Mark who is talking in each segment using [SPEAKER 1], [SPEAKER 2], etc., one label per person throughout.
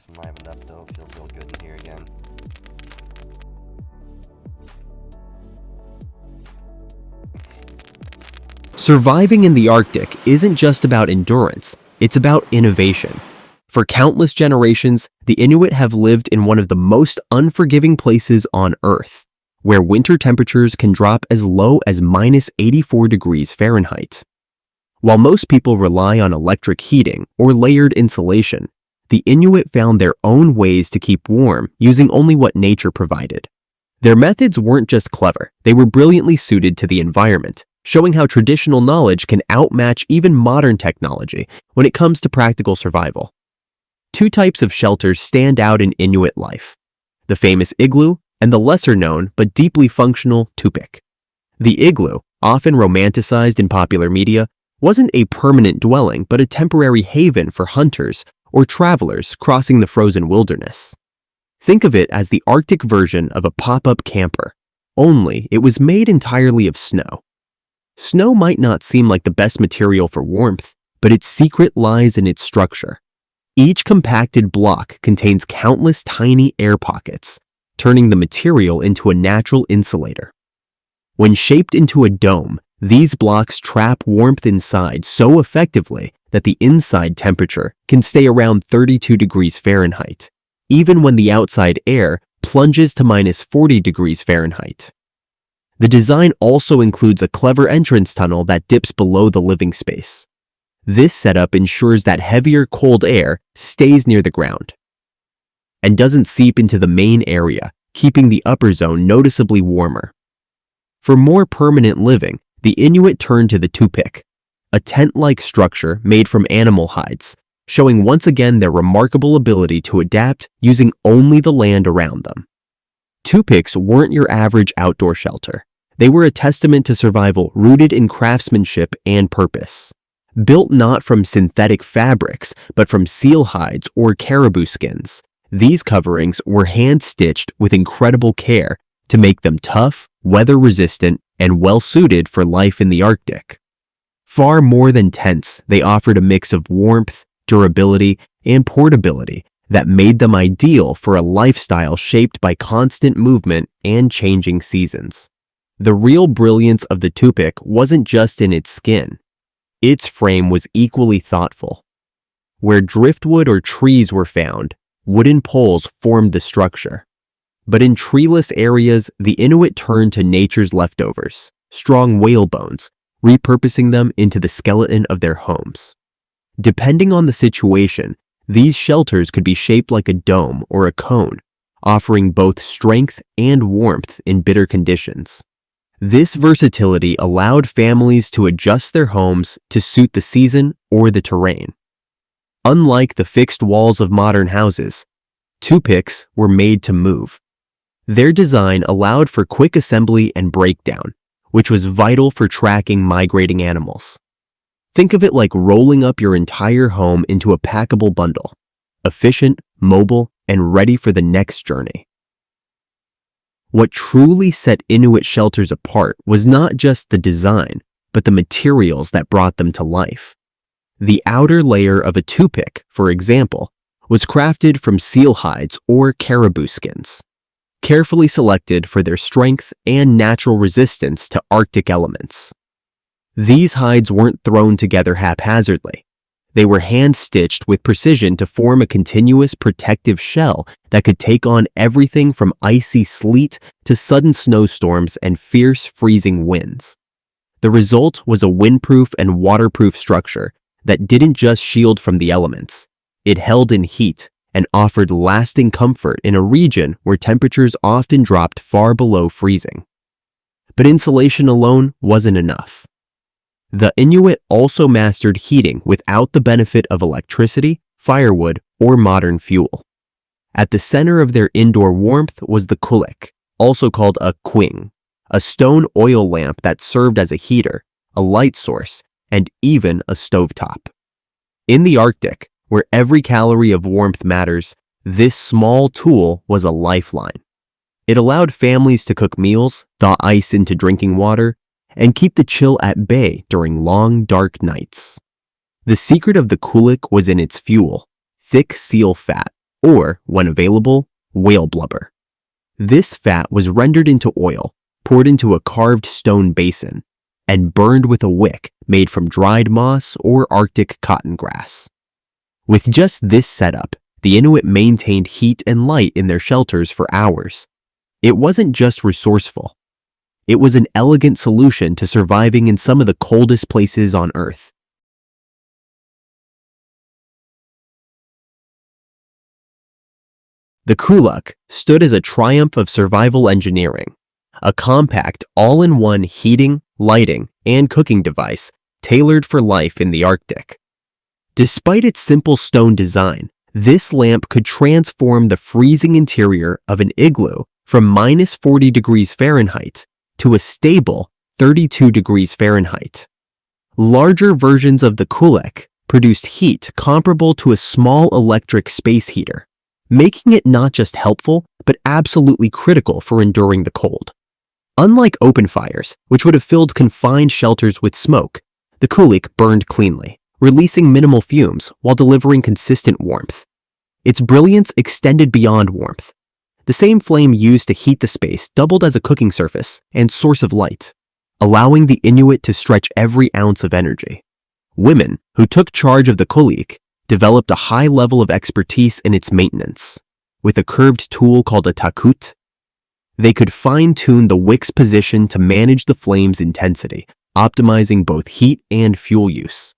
[SPEAKER 1] nice and livened up though. Feels real good in here again.
[SPEAKER 2] Surviving in the Arctic isn't just about endurance, it's about innovation. For countless generations, the Inuit have lived in one of the most unforgiving places on Earth, where winter temperatures can drop as low as -84 degrees Fahrenheit. While most people rely on electric heating or layered insulation, the Inuit found their own ways to keep warm using only what nature provided. Their methods weren't just clever, they were brilliantly suited to the environment, showing how traditional knowledge can outmatch even modern technology when it comes to practical survival. Two types of shelters stand out in Inuit life: the famous igloo and the lesser-known but deeply functional tupik. The igloo, often romanticized in popular media, wasn't a permanent dwelling but a temporary haven for hunters or travelers crossing the frozen wilderness. Think of it as the Arctic version of a pop-up camper, only it was made entirely of snow. Snow might not seem like the best material for warmth, but its secret lies in its structure. Each compacted block contains countless tiny air pockets, turning the material into a natural insulator. When shaped into a dome, these blocks trap warmth inside so effectively that the inside temperature can stay around 32 degrees Fahrenheit, even when the outside air plunges to -40 degrees Fahrenheit. The design also includes a clever entrance tunnel that dips below the living space. This setup ensures that heavier cold air stays near the ground and doesn't seep into the main area, keeping the upper zone noticeably warmer. For more permanent living, the Inuit turned to the tupik, a tent-like structure made from animal hides, showing once again their remarkable ability to adapt using only the land around them. Tupiks weren't your average outdoor shelter. They were a testament to survival rooted in craftsmanship and purpose. Built not from synthetic fabrics, but from seal hides or caribou skins, these coverings were hand-stitched with incredible care to make them tough, weather-resistant, and well-suited for life in the Arctic. Far more than tents, they offered a mix of warmth, durability, and portability that made them ideal for a lifestyle shaped by constant movement and changing seasons. The real brilliance of the tupik wasn't just in its skin. Its frame was equally thoughtful. Where driftwood or trees were found, wooden poles formed the structure. But in treeless areas, the Inuit turned to nature's leftovers, strong whale bones, repurposing them into the skeleton of their homes. Depending on the situation, these shelters could be shaped like a dome or a cone, offering both strength and warmth in bitter conditions. This versatility allowed families to adjust their homes to suit the season or the terrain. Unlike the fixed walls of modern houses, tupiks were made to move. Their design allowed for quick assembly and breakdown, which was vital for tracking migrating animals. Think of it like rolling up your entire home into a packable bundle, efficient, mobile, and ready for the next journey. What truly set Inuit shelters apart was not just the design, but the materials that brought them to life. The outer layer of a tupik, for example, was crafted from seal hides or caribou skins, carefully selected for their strength and natural resistance to Arctic elements. These hides weren't thrown together haphazardly. They were hand-stitched with precision to form a continuous protective shell that could take on everything from icy sleet to sudden snowstorms and fierce freezing winds. The result was a windproof and waterproof structure that didn't just shield from the elements. It held in heat and offered lasting comfort in a region where temperatures often dropped far below freezing. But insulation alone wasn't enough. The Inuit also mastered heating without the benefit of electricity, firewood, or modern fuel. At the center of their indoor warmth was the kulik, also called a quing, a stone oil lamp that served as a heater, a light source, and even a stovetop. In the Arctic, where every calorie of warmth matters, this small tool was a lifeline. It allowed families to cook meals, thaw ice into drinking water, and keep the chill at bay during long, dark nights. The secret of the kulik was in its fuel, thick seal fat, or, when available, whale blubber. This fat was rendered into oil, poured into a carved stone basin, and burned with a wick made from dried moss or Arctic cotton grass. With just this setup, the Inuit maintained heat and light in their shelters for hours. It wasn't just resourceful. It was an elegant solution to surviving in some of the coldest places on Earth. The kulak stood as a triumph of survival engineering, a compact, all-in-one heating, lighting, and cooking device tailored for life in the Arctic. Despite its simple stone design, this lamp could transform the freezing interior of an igloo from minus 40 degrees Fahrenheit to a stable 32 degrees Fahrenheit. Larger versions of the kulak produced heat comparable to a small electric space heater, making it not just helpful, but absolutely critical for enduring the cold. Unlike open fires, which would have filled confined shelters with smoke, the kulak burned cleanly, releasing minimal fumes while delivering consistent warmth. Its brilliance extended beyond warmth. The same flame used to heat the space doubled as a cooking surface and source of light, allowing the Inuit to stretch every ounce of energy. Women who took charge of the kulak developed a high level of expertise in its maintenance. With a curved tool called a takut, they could fine-tune the wick's position to manage the flame's intensity, optimizing both heat and fuel use.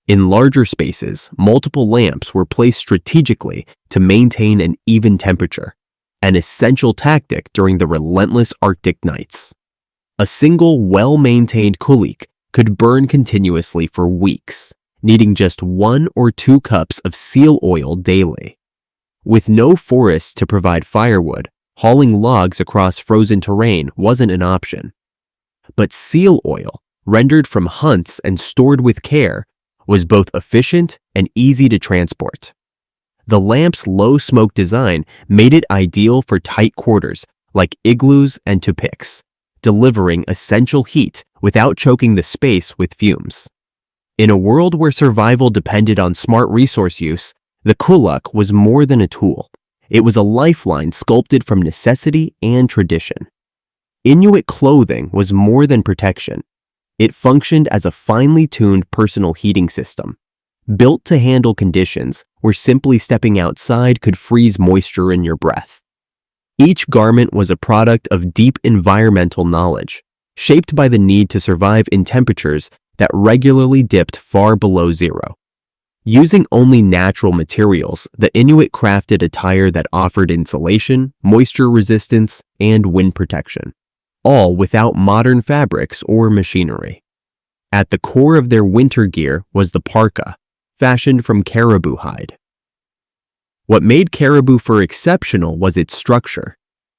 [SPEAKER 2] In larger spaces, multiple lamps were placed strategically to maintain an even temperature, an essential tactic during the relentless Arctic nights. A single, well-maintained kulak could burn continuously for weeks, needing just 1 or 2 cups of seal oil daily. With no forests to provide firewood, hauling logs across frozen terrain wasn't an option. But seal oil, rendered from hunts and stored with care, was both efficient and easy to transport. The lamp's low smoke design made it ideal for tight quarters like igloos and tupiks, delivering essential heat without choking the space with fumes. In a world where survival depended on smart resource use, the kulak was more than a tool. It was a lifeline sculpted from necessity and tradition. Inuit clothing was more than protection. It functioned as a finely tuned personal heating system, built to handle conditions where simply stepping outside could freeze moisture in your breath. Each garment was a product of deep environmental knowledge, shaped by the need to survive in temperatures that regularly dipped far below zero. Using only natural materials, the Inuit crafted attire that offered insulation, moisture resistance, and wind protection, all without modern fabrics or machinery. At the core of their winter gear was the parka, fashioned from caribou hide. What made caribou fur exceptional was its structure.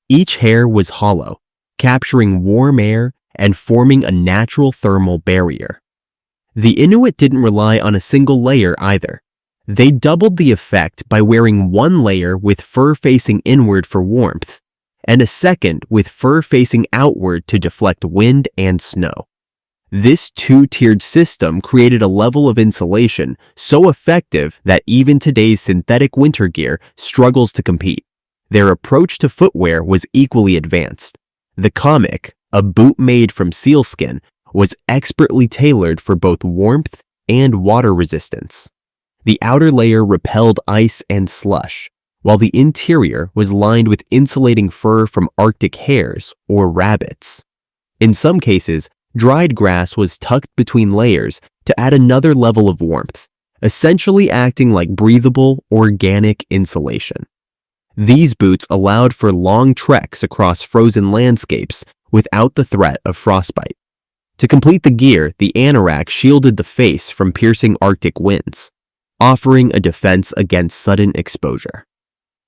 [SPEAKER 2] Each hair was hollow, capturing warm air and forming a natural thermal barrier. The Inuit didn't rely on a single layer either. They doubled the effect by wearing one layer with fur facing inward for warmth, and a second with fur facing outward to deflect wind and snow. This two-tiered system created a level of insulation so effective that even today's synthetic winter gear struggles to compete. Their approach to footwear was equally advanced. The kamik, a boot made from sealskin, was expertly tailored for both warmth and water resistance. The outer layer repelled ice and slush, while the interior was lined with insulating fur from Arctic hares or rabbits. In some cases, dried grass was tucked between layers to add another level of warmth, essentially acting like breathable, organic insulation. These boots allowed for long treks across frozen landscapes without the threat of frostbite. To complete the gear, the anorak shielded the face from piercing Arctic winds, offering a defense against sudden exposure.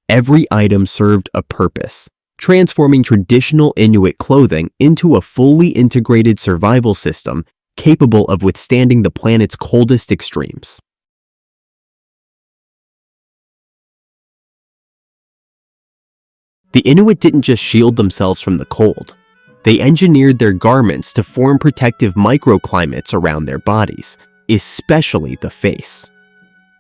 [SPEAKER 2] Every item served a purpose, transforming traditional Inuit clothing into a fully integrated survival system capable of withstanding the planet's coldest extremes. The Inuit didn't just shield themselves from the cold. They engineered their garments to form protective microclimates around their bodies, especially the face.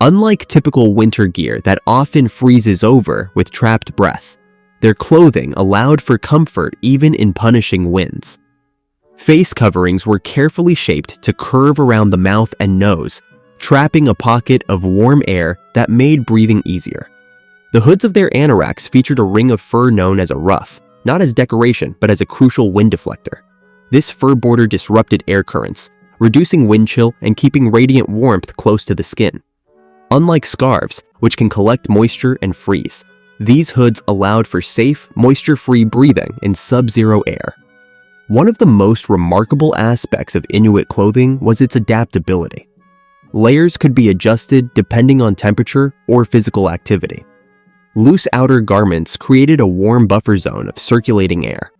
[SPEAKER 2] Unlike typical winter gear that often freezes over with trapped breath, their clothing allowed for comfort even in punishing winds. Face coverings were carefully shaped to curve around the mouth and nose, trapping a pocket of warm air that made breathing easier. The hoods of their anoraks featured a ring of fur known as a ruff, not as decoration but as a crucial wind deflector. This fur border disrupted air currents, reducing wind chill and keeping radiant warmth close to the skin. Unlike scarves, which can collect moisture and freeze, these hoods allowed for safe, moisture-free breathing in sub-zero air. One of the most remarkable aspects of Inuit clothing was its adaptability. Layers could be adjusted depending on temperature or physical activity. Loose outer garments created a warm buffer zone of circulating air,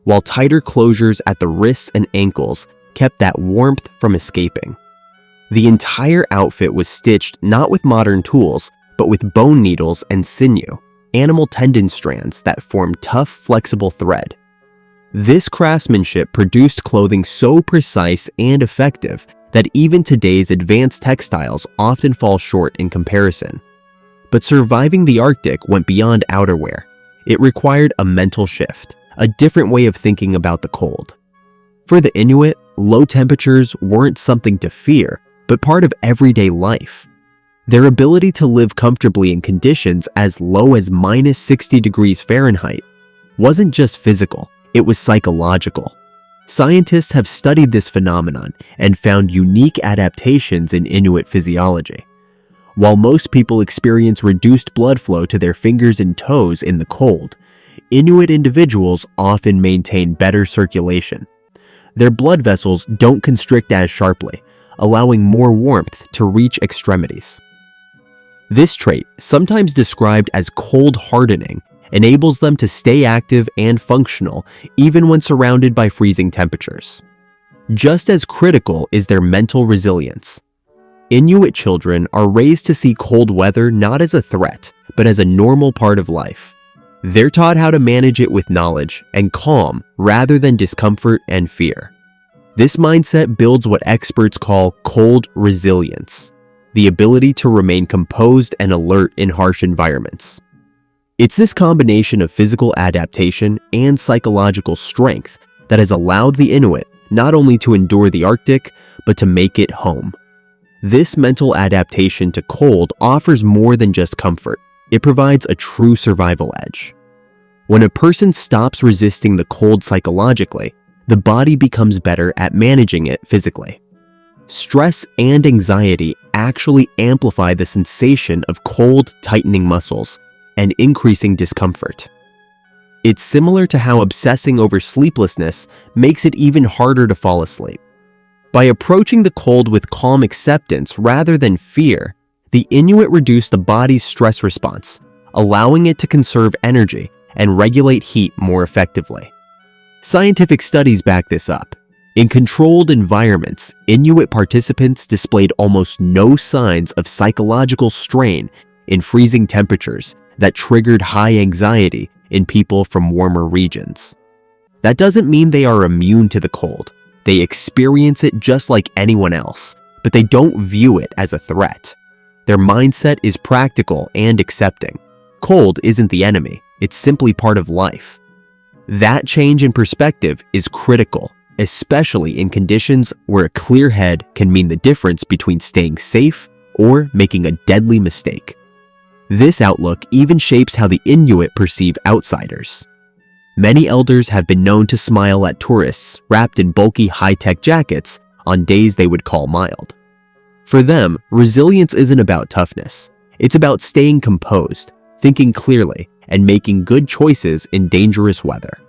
[SPEAKER 2] while tighter closures at the wrists and ankles kept that warmth from escaping. The entire outfit was stitched not with modern tools, but with bone needles and sinew, animal tendon strands that formed tough, flexible thread. This craftsmanship produced clothing so precise and effective that even today's advanced textiles often fall short in comparison. But surviving the Arctic went beyond outerwear. It required a mental shift, a different way of thinking about the cold. For the Inuit, low temperatures weren't something to fear, but part of everyday life. Their ability to live comfortably in conditions as low as minus 60 degrees Fahrenheit wasn't just physical, it was psychological. Scientists have studied this phenomenon and found unique adaptations in Inuit physiology. While most people experience reduced blood flow to their fingers and toes in the cold, Inuit individuals often maintain better circulation. Their blood vessels don't constrict as sharply, allowing more warmth to reach extremities. This trait, sometimes described as cold hardening, enables them to stay active and functional even when surrounded by freezing temperatures. Just as critical is their mental resilience. Inuit children are raised to see cold weather not as a threat, but as a normal part of life. They're taught how to manage it with knowledge and calm rather than discomfort and fear. This mindset builds what experts call cold resilience, the ability to remain composed and alert in harsh environments. It's this combination of physical adaptation and psychological strength that has allowed the Inuit not only to endure the Arctic, but to make it home. This mental adaptation to cold offers more than just comfort. It provides a true survival edge. When a person stops resisting the cold psychologically, the body becomes better at managing it physically. Stress and anxiety actually amplify the sensation of cold, tightening muscles and increasing discomfort. It's similar to how obsessing over sleeplessness makes it even harder to fall asleep. By approaching the cold with calm acceptance rather than fear, the Inuit reduce the body's stress response, allowing it to conserve energy and regulate heat more effectively. Scientific studies back this up. In controlled environments, Inuit participants displayed almost no signs of psychological strain in freezing temperatures that triggered high anxiety in people from warmer regions. That doesn't mean they are immune to the cold. They experience it just like anyone else, but they don't view it as a threat. Their mindset is practical and accepting. Cold isn't the enemy, it's simply part of life. That change in perspective is critical, especially in conditions where a clear head can mean the difference between staying safe or making a deadly mistake. This outlook even shapes how the Inuit perceive outsiders. Many elders have been known to smile at tourists wrapped in bulky high-tech jackets on days they would call mild. For them, resilience isn't about toughness. It's about staying composed, thinking clearly, and making good choices in dangerous weather.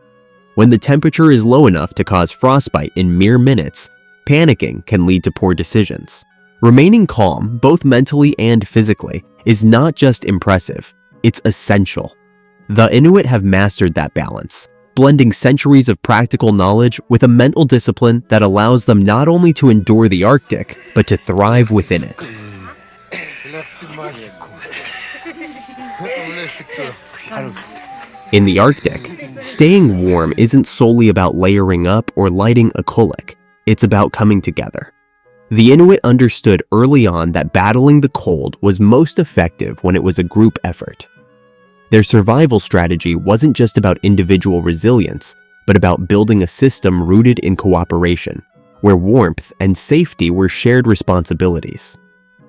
[SPEAKER 2] When the temperature is low enough to cause frostbite in mere minutes, panicking can lead to poor decisions. Remaining calm, both mentally and physically, is not just impressive, it's essential. The Inuit have mastered that balance, blending centuries of practical knowledge with a mental discipline that allows them not only to endure the Arctic, but to thrive within it. In the Arctic, staying warm isn't solely about layering up or lighting a kulik. It's about coming together. The Inuit understood early on that battling the cold was most effective when it was a group effort. Their survival strategy wasn't just about individual resilience, but about building a system rooted in cooperation, where warmth and safety were shared responsibilities.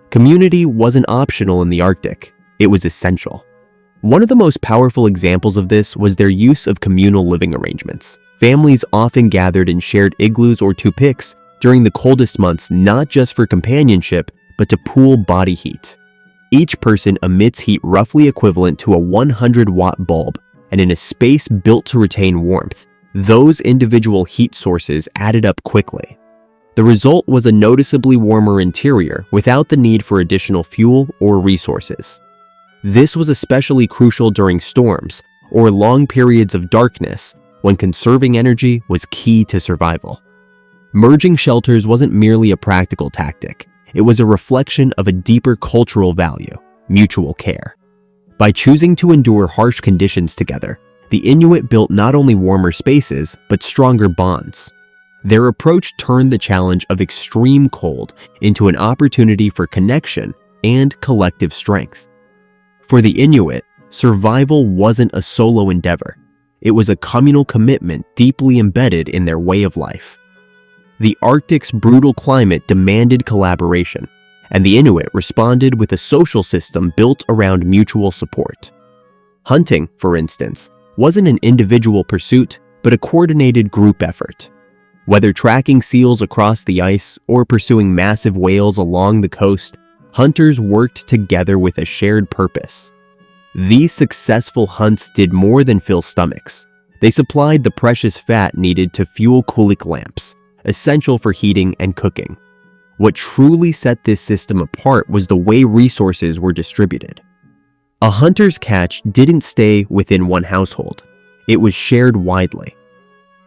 [SPEAKER 2] Community wasn't optional in the Arctic, it was essential. One of the most powerful examples of this was their use of communal living arrangements. Families often gathered in shared igloos or tupiks during the coldest months, not just for companionship, but to pool body heat. Each person emits heat roughly equivalent to a 100-watt bulb, and in a space built to retain warmth, those individual heat sources added up quickly. The result was a noticeably warmer interior without the need for additional fuel or resources. This was especially crucial during storms or long periods of darkness when conserving energy was key to survival. Merging shelters wasn't merely a practical tactic, it was a reflection of a deeper cultural value, mutual care. By choosing to endure harsh conditions together, the Inuit built not only warmer spaces, but stronger bonds. Their approach turned the challenge of extreme cold into an opportunity for connection and collective strength. For the Inuit, survival wasn't a solo endeavor. It was a communal commitment deeply embedded in their way of life. The Arctic's brutal climate demanded collaboration, and the Inuit responded with a social system built around mutual support. Hunting, for instance, wasn't an individual pursuit, but a coordinated group effort. Whether tracking seals across the ice or pursuing massive whales along the coast, hunters worked together with a shared purpose. These successful hunts did more than fill stomachs. They supplied the precious fat needed to fuel kulik lamps, essential for heating and cooking. What truly set this system apart was the way resources were distributed. A hunter's catch didn't stay within one household. It was shared widely.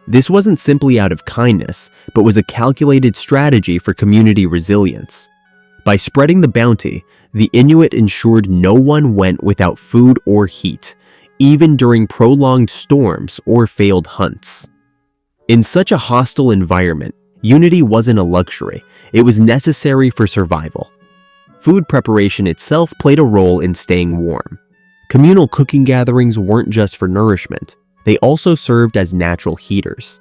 [SPEAKER 2] This wasn't simply out of kindness, but was a calculated strategy for community resilience. By spreading the bounty, the Inuit ensured no one went without food or heat, even during prolonged storms or failed hunts. In such a hostile environment, unity wasn't a luxury, it was necessary for survival. Food preparation itself played a role in staying warm. Communal cooking gatherings weren't just for nourishment, they also served as natural heaters.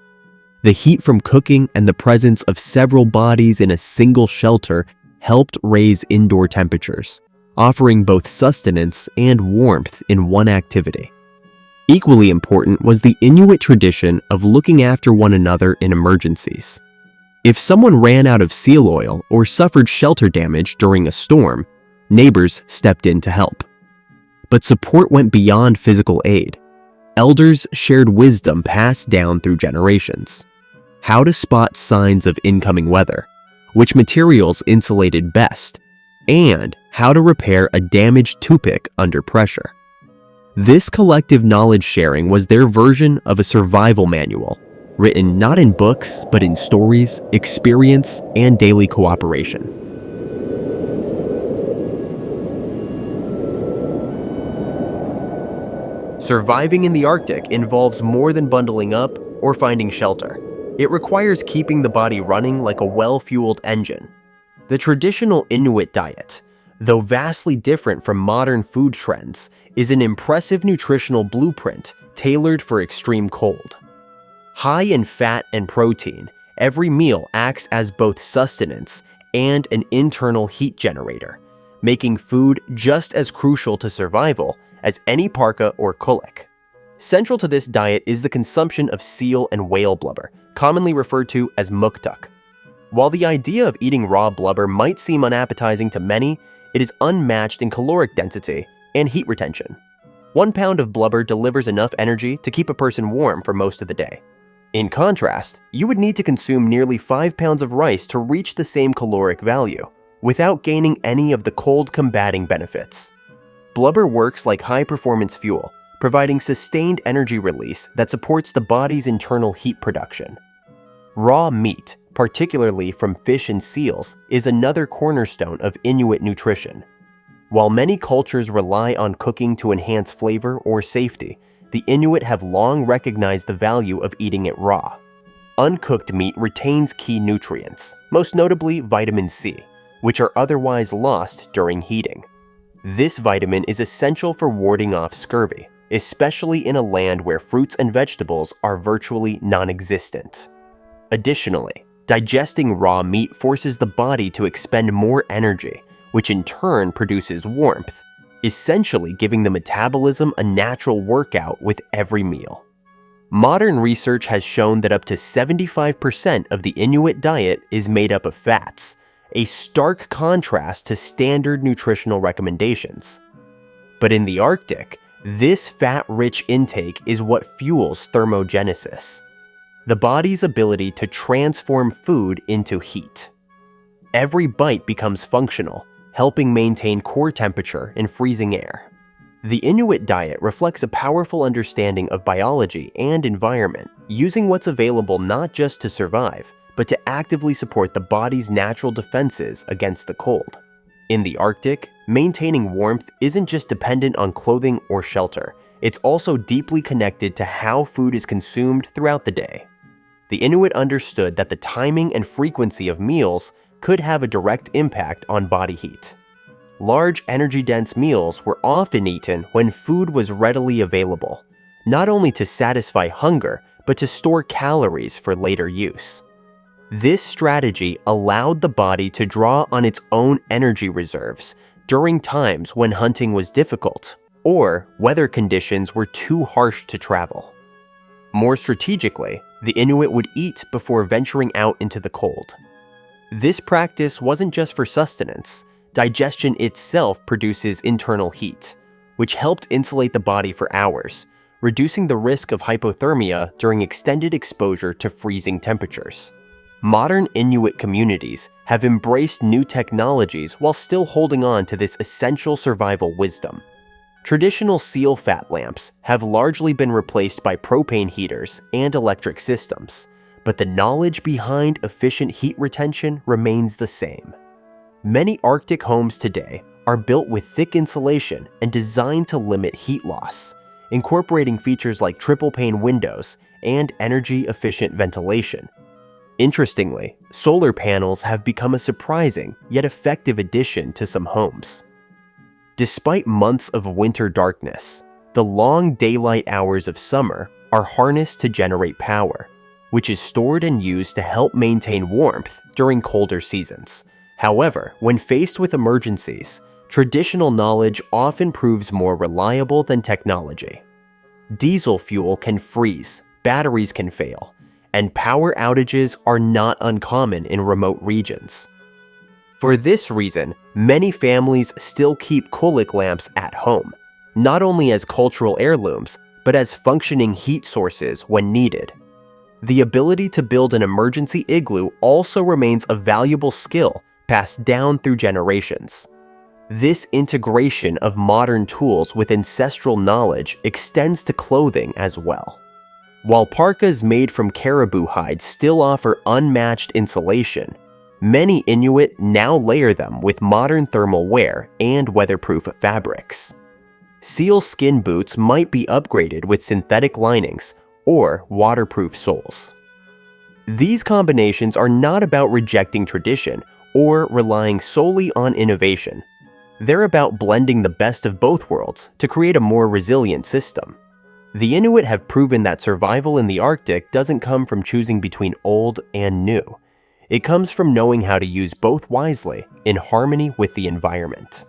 [SPEAKER 2] The heat from cooking and the presence of several bodies in a single shelter helped raise indoor temperatures, offering both sustenance and warmth in one activity. Equally important was the Inuit tradition of looking after one another in emergencies. If someone ran out of seal oil or suffered shelter damage during a storm, neighbors stepped in to help. But support went beyond physical aid. Elders shared wisdom passed down through generations. How to spot signs of incoming weather, which materials insulated best, and how to repair a damaged tupik under pressure. This collective knowledge sharing was their version of a survival manual, written not in books, but in stories, experience, and daily cooperation. Surviving in the Arctic involves more than bundling up or finding shelter. It requires keeping the body running like a well-fueled engine. The traditional Inuit diet, though vastly different from modern food trends, is an impressive nutritional blueprint tailored for extreme cold. High in fat and protein, every meal acts as both sustenance and an internal heat generator, making food just as crucial to survival as any parka or kulik. Central to this diet is the consumption of seal and whale blubber, commonly referred to as muktuk. While the idea of eating raw blubber might seem unappetizing to many, it is unmatched in caloric density and heat retention. 1 pound of blubber delivers enough energy to keep a person warm for most of the day. In contrast, you would need to consume nearly 5 pounds of rice to reach the same caloric value, without gaining any of the cold-combating benefits. Blubber works like high-performance fuel, providing sustained energy release that supports the body's internal heat production. Raw meat, particularly from fish and seals, is another cornerstone of Inuit nutrition. While many cultures rely on cooking to enhance flavor or safety, the Inuit have long recognized the value of eating it raw. uncooked meat retains key nutrients, most notably vitamin C, which are otherwise lost during heating. This vitamin is essential for warding off scurvy, especially in a land where fruits and vegetables are virtually non-existent. Additionally, digesting raw meat forces the body to expend more energy, which in turn produces warmth, essentially giving the metabolism a natural workout with every meal. Modern research has shown that up to 75% of the Inuit diet is made up of fats, a stark contrast to standard nutritional recommendations. But in the Arctic, this fat-rich intake is what fuels thermogenesis, the body's ability to transform food into heat. Every bite becomes functional, helping maintain core temperature in freezing air. The Inuit diet reflects a powerful understanding of biology and environment, using what's available not just to survive, but to actively support the body's natural defenses against the cold. In the Arctic, maintaining warmth isn't just dependent on clothing or shelter, it's also deeply connected to how food is consumed throughout the day. The Inuit understood that the timing and frequency of meals could have a direct impact on body heat. Large, energy-dense meals were often eaten when food was readily available, not only to satisfy hunger, but to store calories for later use. This strategy allowed the body to draw on its own energy reserves during times when hunting was difficult or weather conditions were too harsh to travel. More strategically, the Inuit would eat before venturing out into the cold. This practice wasn't just for sustenance. Digestion itself produces internal heat, which helped insulate the body for hours, reducing the risk of hypothermia during extended exposure to freezing temperatures. Modern Inuit communities have embraced new technologies while still holding on to this essential survival wisdom. Traditional seal fat lamps have largely been replaced by propane heaters and electric systems, but the knowledge behind efficient heat retention remains the same. Many Arctic homes today are built with thick insulation and designed to limit heat loss, incorporating features like triple-pane windows and energy-efficient ventilation. Interestingly, solar panels have become a surprising yet effective addition to some homes. Despite months of winter darkness, the long daylight hours of summer are harnessed to generate power, which is stored and used to help maintain warmth during colder seasons. However, when faced with emergencies, traditional knowledge often proves more reliable than technology. Diesel fuel can freeze, batteries can fail, and power outages are not uncommon in remote regions. For this reason, many families still keep kulik lamps at home, not only as cultural heirlooms, but as functioning heat sources when needed. The ability to build an emergency igloo also remains a valuable skill passed down through generations. This integration of modern tools with ancestral knowledge extends to clothing as well. While parkas made from caribou hide still offer unmatched insulation, many Inuit now layer them with modern thermal wear and weatherproof fabrics. Seal skin boots might be upgraded with synthetic linings or waterproof soles. These combinations are not about rejecting tradition or relying solely on innovation. They're about blending the best of both worlds to create a more resilient system. The Inuit have proven that survival in the Arctic doesn't come from choosing between old and new. It comes from knowing how to use both wisely in harmony with the environment.